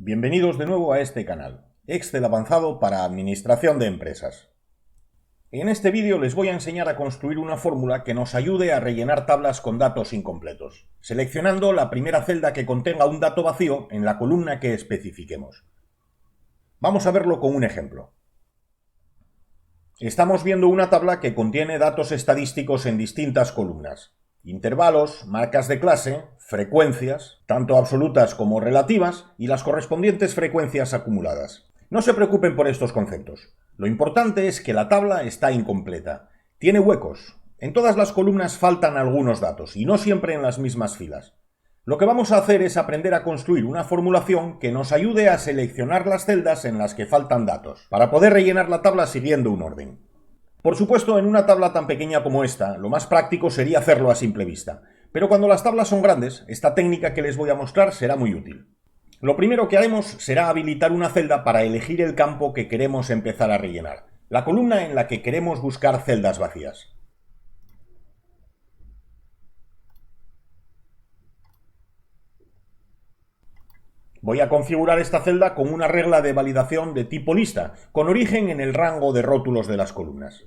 Bienvenidos de nuevo a este canal, Excel avanzado para administración de empresas. En este vídeo les voy a enseñar a construir una fórmula que nos ayude a rellenar tablas con datos incompletos, seleccionando la primera celda que contenga un dato vacío en la columna que especifiquemos. Vamos a verlo con un ejemplo. Estamos viendo una tabla que contiene datos estadísticos en distintas columnas. Intervalos, marcas de clase, frecuencias, tanto absolutas como relativas, y las correspondientes frecuencias acumuladas. No se preocupen por estos conceptos. Lo importante es que la tabla está incompleta. Tiene huecos. En todas las columnas faltan algunos datos, y no siempre en las mismas filas. Lo que vamos a hacer es aprender a construir una formulación que nos ayude a seleccionar las celdas en las que faltan datos, para poder rellenar la tabla siguiendo un orden. Por supuesto, en una tabla tan pequeña como esta, lo más práctico sería hacerlo a simple vista. Pero cuando las tablas son grandes, esta técnica que les voy a mostrar será muy útil. Lo primero que haremos será habilitar una celda para elegir el campo que queremos empezar a rellenar, la columna en la que queremos buscar celdas vacías. Voy a configurar esta celda con una regla de validación de tipo lista, con origen en el rango de rótulos de las columnas.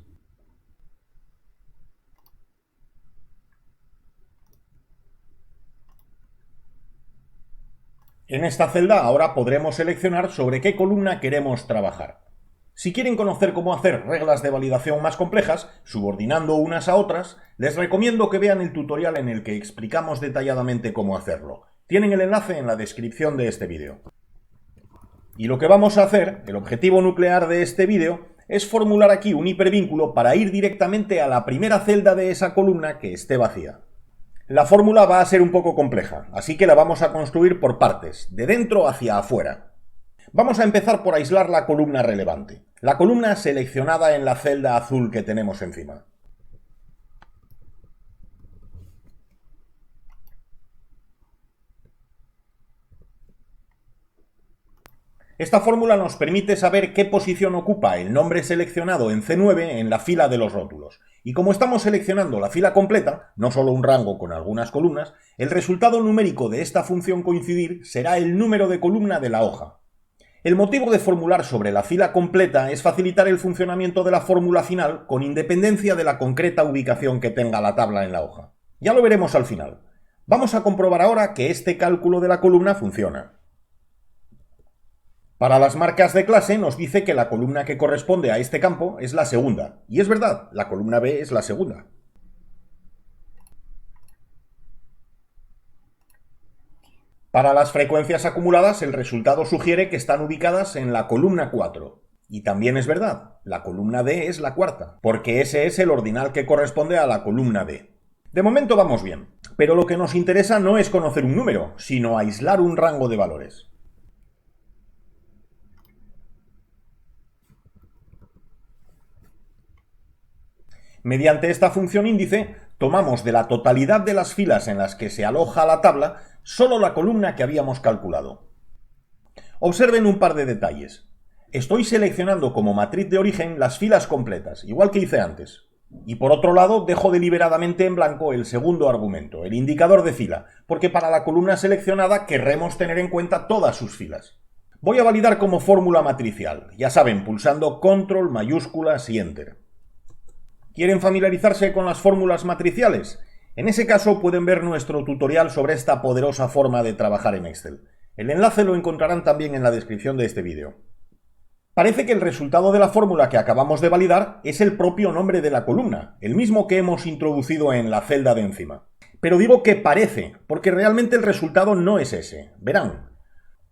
En esta celda ahora podremos seleccionar sobre qué columna queremos trabajar. Si quieren conocer cómo hacer reglas de validación más complejas, subordinando unas a otras, les recomiendo que vean el tutorial en el que explicamos detalladamente cómo hacerlo. Tienen el enlace en la descripción de este vídeo. Y lo que vamos a hacer, el objetivo nuclear de este vídeo, es formular aquí un hipervínculo para ir directamente a la primera celda de esa columna que esté vacía. La fórmula va a ser un poco compleja, así que la vamos a construir por partes, de dentro hacia afuera. Vamos a empezar por aislar la columna relevante, la columna seleccionada en la celda azul que tenemos encima. Esta fórmula nos permite saber qué posición ocupa el nombre seleccionado en C9 en la fila de los rótulos. Y como estamos seleccionando la fila completa, no solo un rango con algunas columnas, el resultado numérico de esta función coincidir será el número de columna de la hoja. El motivo de formular sobre la fila completa es facilitar el funcionamiento de la fórmula final con independencia de la concreta ubicación que tenga la tabla en la hoja. Ya lo veremos al final. Vamos a comprobar ahora que este cálculo de la columna funciona. Para las marcas de clase nos dice que la columna que corresponde a este campo es la segunda. Y es verdad, la columna B es la segunda. Para las frecuencias acumuladas el resultado sugiere que están ubicadas en la columna 4. Y también es verdad, la columna D es la cuarta, porque ese es el ordinal que corresponde a la columna D. De momento vamos bien, pero lo que nos interesa no es conocer un número, sino aislar un rango de valores. Mediante esta función índice, tomamos de la totalidad de las filas en las que se aloja la tabla solo la columna que habíamos calculado. Observen un par de detalles. Estoy seleccionando como matriz de origen las filas completas, igual que hice antes. Y por otro lado, dejo deliberadamente en blanco el segundo argumento, el indicador de fila, porque para la columna seleccionada querremos tener en cuenta todas sus filas. Voy a validar como fórmula matricial, ya saben, pulsando control, mayúsculas y enter. ¿Quieren familiarizarse con las fórmulas matriciales? En ese caso pueden ver nuestro tutorial sobre esta poderosa forma de trabajar en Excel. El enlace lo encontrarán también en la descripción de este vídeo. Parece que el resultado de la fórmula que acabamos de validar es el propio nombre de la columna, el mismo que hemos introducido en la celda de encima. Pero digo que parece, porque realmente el resultado no es ese. Verán.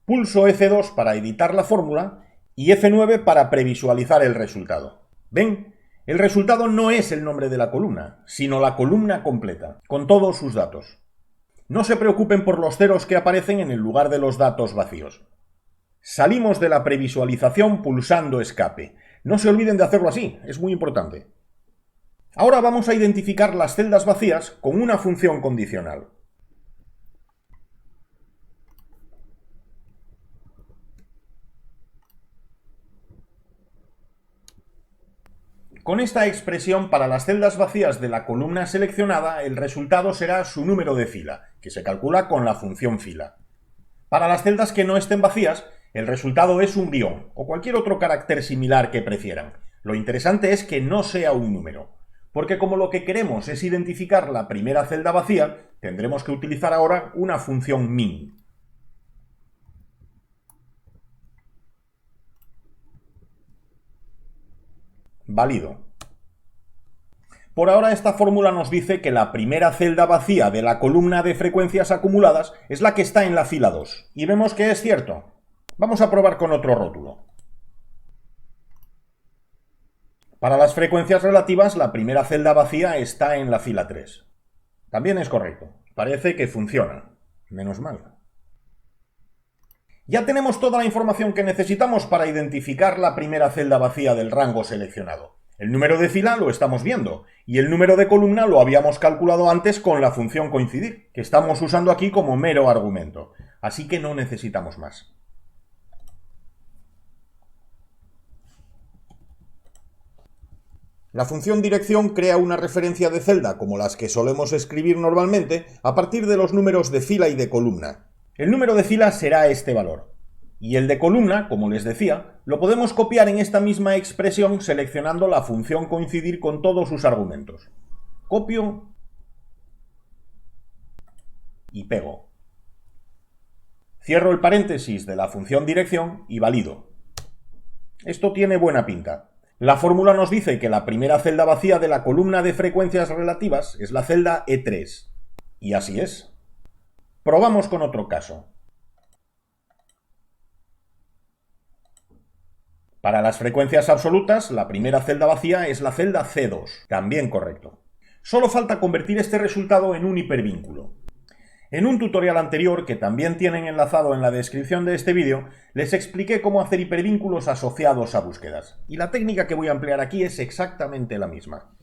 Pulso F2 para editar la fórmula y F9 para previsualizar el resultado. ¿Ven? El resultado no es el nombre de la columna, sino la columna completa, con todos sus datos. No se preocupen por los ceros que aparecen en el lugar de los datos vacíos. Salimos de la previsualización pulsando escape. No se olviden de hacerlo así, es muy importante. Ahora vamos a identificar las celdas vacías con una función condicional. Con esta expresión, para las celdas vacías de la columna seleccionada, el resultado será su número de fila, que se calcula con la función fila. Para las celdas que no estén vacías, El resultado es un brión o cualquier otro carácter similar que prefieran. Lo interesante es que no sea un número, porque como lo que queremos es identificar la primera celda vacía, tendremos que utilizar ahora una función min. Válido. Por ahora esta fórmula nos dice que la primera celda vacía de la columna de frecuencias acumuladas es la que está en la fila 2. Y vemos que es cierto. Vamos a probar con otro rótulo. Para las frecuencias relativas, la primera celda vacía está en la fila 3. También es correcto. Parece que funciona. Menos mal. Ya tenemos toda la información que necesitamos para identificar la primera celda vacía del rango seleccionado. El número de fila lo estamos viendo, y el número de columna lo habíamos calculado antes con la función coincidir, que estamos usando aquí como mero argumento. Así que no necesitamos más. La función dirección crea una referencia de celda, como las que solemos escribir normalmente, a partir de los números de fila y de columna. El número de fila será este valor. Y el de columna, como les decía, lo podemos copiar en esta misma expresión seleccionando la función coincidir con todos sus argumentos. Copio y pego. Cierro el paréntesis de la función dirección y valido. Esto tiene buena pinta. La fórmula nos dice que la primera celda vacía de la columna de frecuencias relativas es la celda E3. Y así es. Probamos con otro caso. Para las frecuencias absolutas, la primera celda vacía es la celda C2. También correcto. Solo falta convertir este resultado en un hipervínculo. En un tutorial anterior, que también tienen enlazado en la descripción de este vídeo, les expliqué cómo hacer hipervínculos asociados a búsquedas. Y la técnica que voy a emplear aquí es exactamente la misma.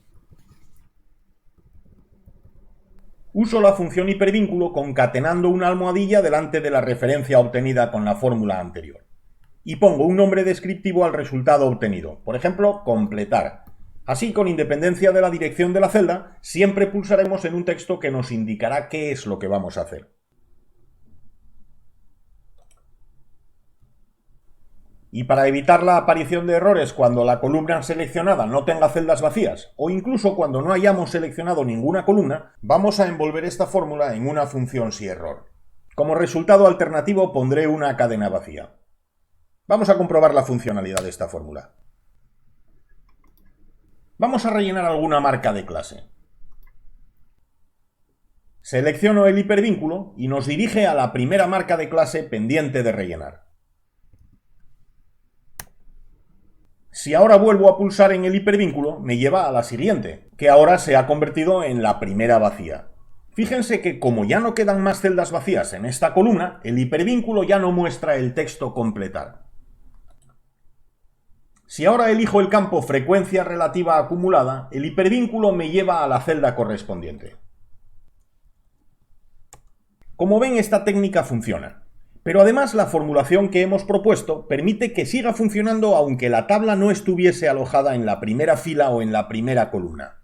Uso la función hipervínculo concatenando una almohadilla delante de la referencia obtenida con la fórmula anterior. Y pongo un nombre descriptivo al resultado obtenido, por ejemplo, completar. Así, con independencia de la dirección de la celda, siempre pulsaremos en un texto que nos indicará qué es lo que vamos a hacer. Y para evitar la aparición de errores cuando la columna seleccionada no tenga celdas vacías, o incluso cuando no hayamos seleccionado ninguna columna, vamos a envolver esta fórmula en una función si-error. Como resultado alternativo pondré una cadena vacía. Vamos a comprobar la funcionalidad de esta fórmula. Vamos a rellenar alguna marca de clase. Selecciono el hipervínculo y nos dirige a la primera marca de clase pendiente de rellenar. Si ahora vuelvo a pulsar en el hipervínculo, me lleva a la siguiente, que ahora se ha convertido en la primera vacía. Fíjense que como ya no quedan más celdas vacías en esta columna, el hipervínculo ya no muestra el texto completar. Si ahora elijo el campo frecuencia relativa acumulada, el hipervínculo me lleva a la celda correspondiente. Como ven, esta técnica funciona. Pero además la formulación que hemos propuesto permite que siga funcionando aunque la tabla no estuviese alojada en la primera fila o en la primera columna.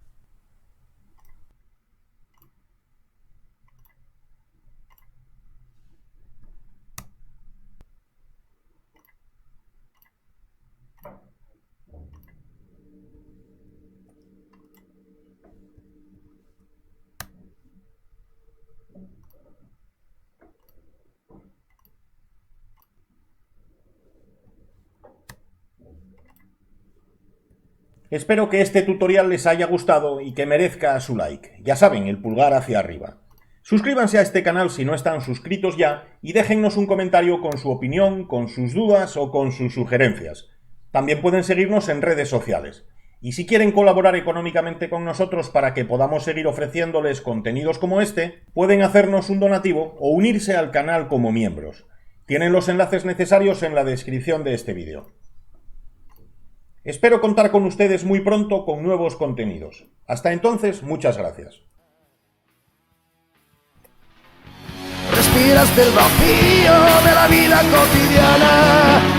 Espero que este tutorial les haya gustado y que merezca su like. Ya saben, el pulgar hacia arriba. Suscríbanse a este canal si no están suscritos ya y déjennos un comentario con su opinión, con sus dudas o con sus sugerencias. También pueden seguirnos en redes sociales. Y si quieren colaborar económicamente con nosotros para que podamos seguir ofreciéndoles contenidos como este, pueden hacernos un donativo o unirse al canal como miembros. Tienen los enlaces necesarios en la descripción de este vídeo. Espero contar con ustedes muy pronto con nuevos contenidos. Hasta entonces, muchas gracias. Respiras del vacío de la vida cotidiana.